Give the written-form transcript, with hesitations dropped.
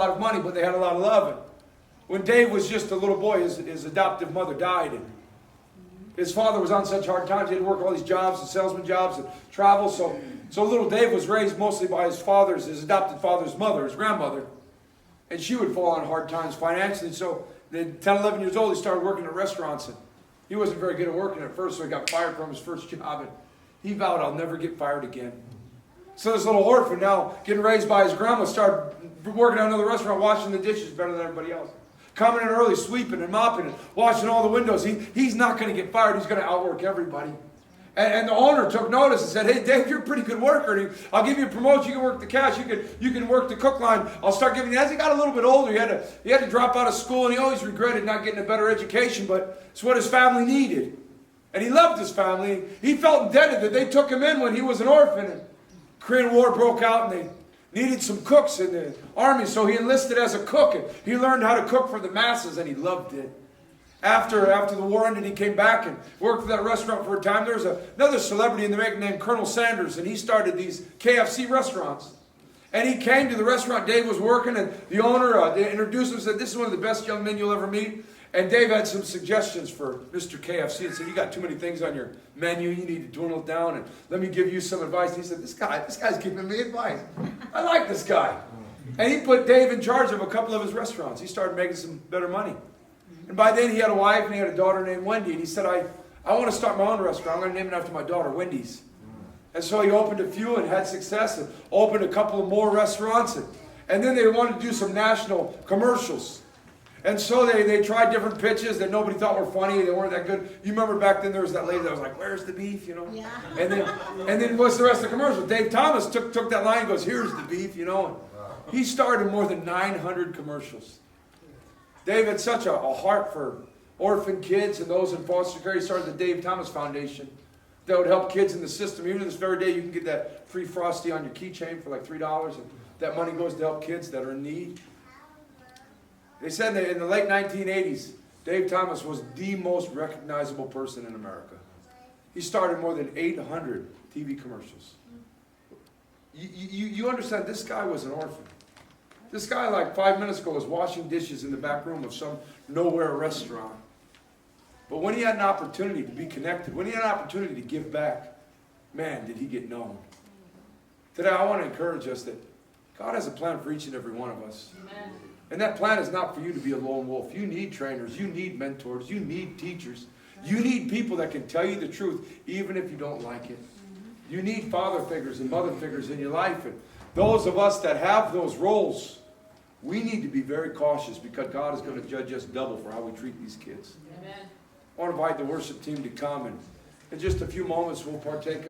lot of money, but they had a lot of love. And when Dave was just a little boy, his adoptive mother died. And his father was on such hard times. He had to work all these jobs and salesman jobs and travel. So little Dave was raised mostly by his adopted father's mother, his grandmother. And she would fall on hard times financially. So at 10, 11 years old, he started working at restaurants. And he wasn't very good at working at first, so he got fired from his first job. And he vowed, I'll never get fired again. So this little orphan, now getting raised by his grandma, started working at another restaurant, washing the dishes better than everybody else. Coming in early, sweeping and mopping and washing all the windows. He's not going to get fired. He's going to outwork everybody. And the owner took notice and said, hey, Dave, you're a pretty good worker. I'll give you a promotion. You can work the cash. You can work the cook line. I'll start giving you. As he got a little bit older, he had to drop out of school, and he always regretted not getting a better education, but it's what his family needed. And he loved his family. He felt indebted that they took him in when he was an orphan. And Korean War broke out, and they needed some cooks in the army, so he enlisted as a cook. And he learned how to cook for the masses, and he loved it. After the war ended, he came back and worked for that restaurant for a time. There was another celebrity in the making named Colonel Sanders, and he started these KFC restaurants. And he came to the restaurant Dave was working, and the owner introduced him and said, this is one of the best young men you'll ever meet. And Dave had some suggestions for Mr. KFC and said, you got too many things on your menu, you need to dwindle it down, and let me give you some advice. And he said, this guy's giving me advice. I like this guy. And he put Dave in charge of a couple of his restaurants. He started making some better money. And by then he had a wife and he had a daughter named Wendy. And he said, I want to start my own restaurant. I'm going to name it after my daughter, Wendy's. And so he opened a few and had success and opened a couple of more restaurants. And then they wanted to do some national commercials. And so they tried different pitches that nobody thought were funny. They weren't that good. You remember back then there was that lady that was like, where's the beef, you know? Yeah. And then what's the rest of the commercial? Dave Thomas took that line and goes, here's the beef, you know? And he started more than 900 commercials. Dave had such a heart for orphan kids and those in foster care. He started the Dave Thomas Foundation that would help kids in the system. Even to this very day, you can get that free Frosty on your keychain for like $3. And that money goes to help kids that are in need. They said that in the late 1980s, Dave Thomas was the most recognizable person in America. He started more than 800 TV commercials. You understand, this guy was an orphan. This guy, like 5 minutes ago, was washing dishes in the back room of some nowhere restaurant. But when he had an opportunity to be connected, when he had an opportunity to give back, man, did he get known. Today, I want to encourage us that God has a plan for each and every one of us. Amen. And that plan is not for you to be a lone wolf. You need trainers. You need mentors. You need teachers. You need people that can tell you the truth, even if you don't like it. You need father figures and mother figures in your life. And those of us that have those roles, we need to be very cautious because God is going to judge us double for how we treat these kids. Amen. I want to invite the worship team to come, and in just a few moments we'll partake